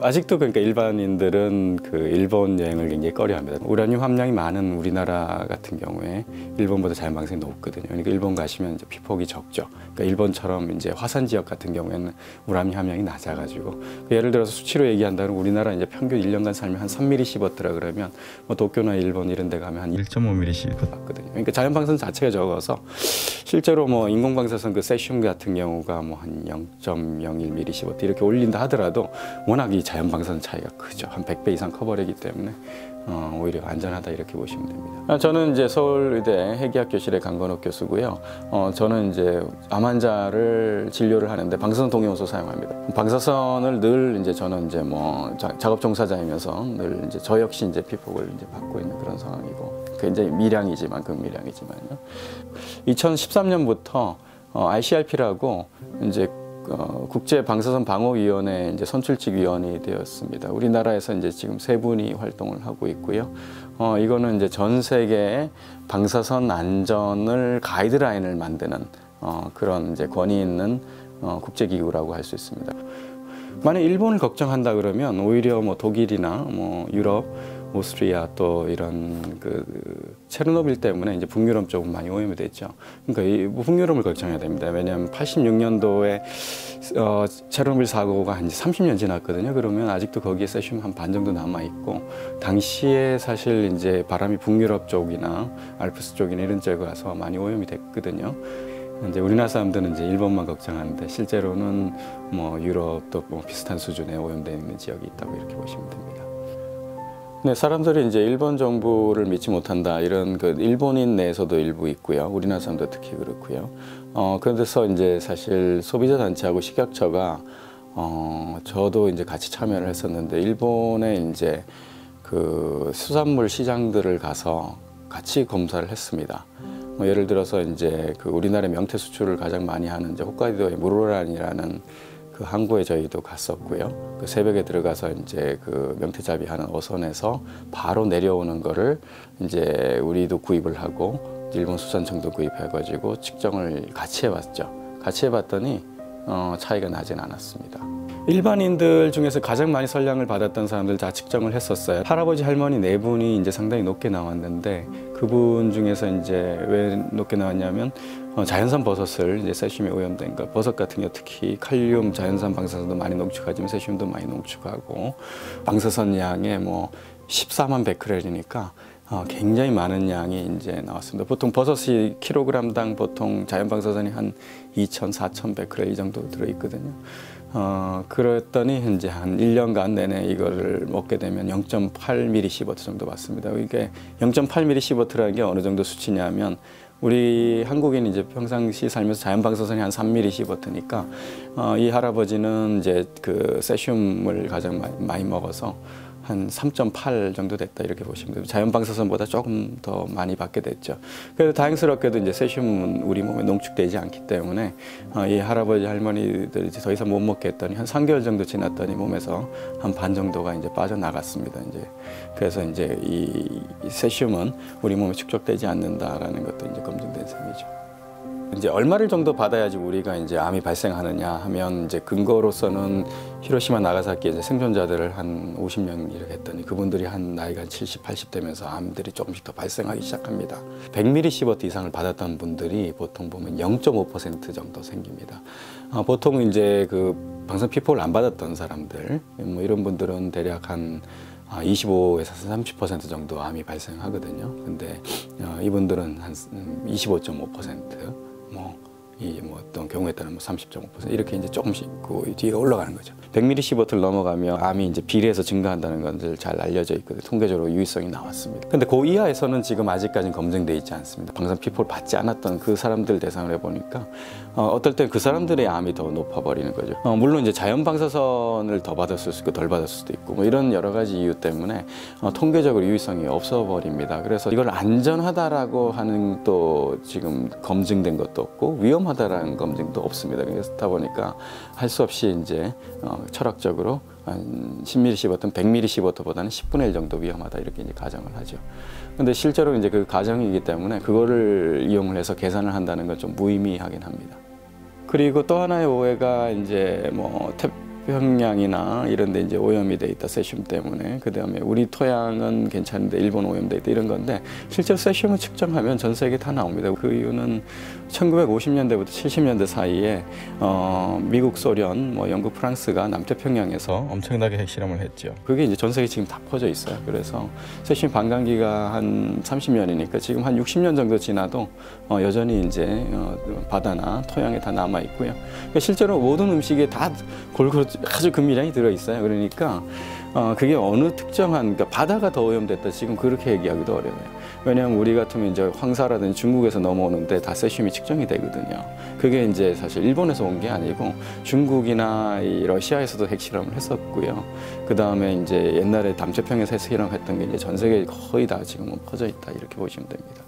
아직도 그러니까 일반인들은 일본 여행을 굉장히 꺼려합니다. 우라늄 함량이 많은 우리나라 같은 경우에 일본보다 자연 방사선이 높거든요. 그러니까 일본 가시면 이제 피폭이 적죠. 그러니까 일본처럼 이제 화산 지역 같은 경우에는 우라늄 함량이 낮아가지고 예를 들어서 수치로 얘기한다면 우리나라 이제 평균 1년간 살면 한 3mm 시버트라 그러면 뭐 도쿄나 일본 이런 데 가면 한 1.5mm 시버트 받거든요. 그러니까 자연 방사선 자체가 적어서 실제로 뭐 인공 방사선 세슘 같은 경우가 뭐 한 0.01mm 시버트 이렇게 올린다 하더라도 워낙 이 자연 방사선 차이가 크죠. 한 100배 이상 커버리기 때문에 오히려 안전하다 이렇게 보시면 됩니다. 저는 이제 서울의대 해기학교실의 강건욱 교수고요. 저는 이제 암 환자를 진료를 하는데 방사선 동위원소 사용합니다. 방사선을 늘 이제 저는 이제 뭐 작업 종사자이면서 늘 이제 저 역시 이제 피폭을 이제 받고 있는 그런 상황이고 굉장히 미량이지만 극미량이지만요. 2013년부터 ICRP라고 이제 국제 방사선 방어위원회 이제 선출직 위원이 되었습니다. 우리나라에서 이제 지금 3분이 활동을 하고 있고요. 이거는 이제 전 세계 방사선 안전을 가이드라인을 만드는 그런 이제 권위 있는 국제기구라고 할 수 있습니다. 만약 일본을 걱정한다 그러면 오히려 뭐 독일이나 뭐 유럽, 오스트리아 또 이런 체르노빌 때문에 이제 북유럽 쪽은 많이 오염이 됐죠. 그러니까 이 북유럽을 걱정해야 됩니다. 왜냐하면 86년도에 체르노빌 사고가 한 30년 지났거든요. 그러면 아직도 거기에 세슘 한 반 정도 남아 있고 당시에 사실 이제 바람이 북유럽 쪽이나 알프스 쪽이나 이런 쪽에 가서 많이 오염이 됐거든요. 이제 우리나라 사람들은 이제 일본만 걱정하는데 실제로는 뭐 유럽도 뭐 비슷한 수준의 오염되어 있는 지역이 있다고 이렇게 보시면 됩니다. 네, 사람들이 이제 일본 정부를 믿지 못한다 이런 일본인 내에서도 일부 있고요. 우리나라 사람도 특히 그렇고요. 그래서 이제 사실 소비자 단체하고 식약처가 저도 이제 같이 참여를 했었는데 일본의 이제 수산물 시장들을 가서 같이 검사를 했습니다. 예를 들어서 이제 우리나라의 명태 수출을 가장 많이 하는 이제 홋카이도의 무로란이라는 항구에 저희도 갔었고요. 새벽에 들어가서 이제 명태잡이 하는 어선에서 바로 내려오는 거를 이제 우리도 구입을 하고 일본 수산청도 구입해가지고 측정을 같이 해봤죠. 같이 해봤더니 차이가 나진 않았습니다. 일반인들 중에서 가장 많이 선량을 받았던 사람들 다 측정을 했었어요. 할아버지 할머니 4분이 이제 상당히 높게 나왔는데 그분 중에서 이제 왜 높게 나왔냐면 자연산 버섯을 이제 세슘에 오염된 거, 버섯 같은 경우 특히 칼륨, 자연산 방사선도 많이 농축하지만 세슘도 많이 농축하고 방사선 양의 뭐 14만 베크렐이니까 굉장히 많은 양이 이제 나왔습니다. 보통 버섯이 킬로그램당 보통 자연 방사선이 한 2,000, 4,000 베크렐 이 정도 들어있거든요. 그랬더니 이제 한 1년간 내내 이거를 먹게 되면 0.8mm 시버트 정도 받습니다. 이게 0.8mm 시버트라는 게 어느 정도 수치냐면 우리 한국인이 이제 평상시 살면서 자연 방사선이 한 3mm 시버트니까 이 할아버지는 이제 세슘을 가장 많이 먹어서 한 3.8 정도 됐다 이렇게 보시면 돼요. 자연 방사선보다 조금 더 많이 받게 됐죠. 그래서 다행스럽게도 이제 세슘은 우리 몸에 농축되지 않기 때문에 이 할아버지 할머니들이 이제 더 이상 못 먹게 했더니 한 3개월 정도 지났더니 몸에서 한 반 정도가 이제 빠져나갔습니다. 이제 그래서 이제 이 세슘은 우리 몸에 축적되지 않는다라는 것도 이제 검증된 셈이죠. 이제 얼마를 정도 받아야지 우리가 이제 암이 발생하느냐 하면 이제 근거로서는 히로시마 나가사키 이제 생존자들을 한 50명 이렇게 했더니 그분들이 한 나이가 70, 80 되면서 암들이 조금씩 더 발생하기 시작합니다. 100mm 시버트 이상을 받았던 분들이 보통 보면 0.5% 정도 생깁니다. 보통 이제 방사선 피폭을 안 받았던 사람들 뭐 이런 분들은 대략 한 25에서 30% 정도 암이 발생하거든요. 근데 이분들은 한 25.5%, 어떤 경우에 따른 30.5% 이렇게 이제 조금씩 뒤가 올라가는 거죠. 100mm 시버트를 넘어가면 암이 이제 비례해서 증가한다는 것을 잘 알려져 있거든요. 통계적으로 유의성이 나왔습니다. 근데 그 이하에서는 지금 아직까지는 검증되어 있지 않습니다. 방사선 피폭을 받지 않았던 그 사람들 대상으로 해보니까 어떨 때 그 사람들의 암이 더 높아버리는 거죠. 물론 이제 자연 방사선을 더 받았을 수도 있고 덜 받았을 수도 있고 뭐 이런 여러 가지 이유 때문에 통계적으로 유의성이 없어 버립니다. 그래서 이걸 안전하다라고 하는 또 지금 검증된 것도 없고 위험하다라는 검증도 없습니다. 그렇다 보니까 할 수 없이 이제 철학적으로 한 10mm 시버트는 100mm 시버트보다는 10분의 1 정도 위험하다 이렇게 이제 가정을 하죠. 근데 실제로 이제 그 가정이기 때문에 그거를 이용을 해서 계산을 한다는 건 좀 무의미하긴 합니다. 그리고 또 하나의 오해가 이제 남태평양이나 이런 데 이제 오염이 돼 있다, 세슘 때문에. 그다음에 우리 토양은 괜찮은데 일본 오염돼 있다, 이런 건데 실제로 세슘을 측정하면 전 세계 다 나옵니다. 그 이유는 1950년대부터 70년대 사이에 미국, 소련, 뭐 영국, 프랑스가 남태평양에서 엄청나게 핵실험을 했죠. 그게 이제 전 세계 지금 다 퍼져 있어요. 그래서 세슘 반감기가 한 30년이니까 지금 한 60년 정도 지나도 여전히 이제 바다나 토양에 다 남아 있고요. 그러니까 실제로 모든 음식에 다 골고루 아주 금밀량이 들어 있어요. 그러니까 그게 어느 특정한, 그러니까 바다가 더 오염됐다, 지금 그렇게 얘기하기도 어려워요. 왜냐하면 우리 같으면 이제 황사라든지 중국에서 넘어오는데 다 세슘이 측정이 되거든요. 그게 이제 사실 일본에서 온 게 아니고 중국이나 이 러시아에서도 핵실험을 했었고요. 그 다음에 이제 옛날에 남태평양에서 핵실험했던 게 이제 전 세계에 거의 다 지금은 퍼져 있다, 이렇게 보시면 됩니다.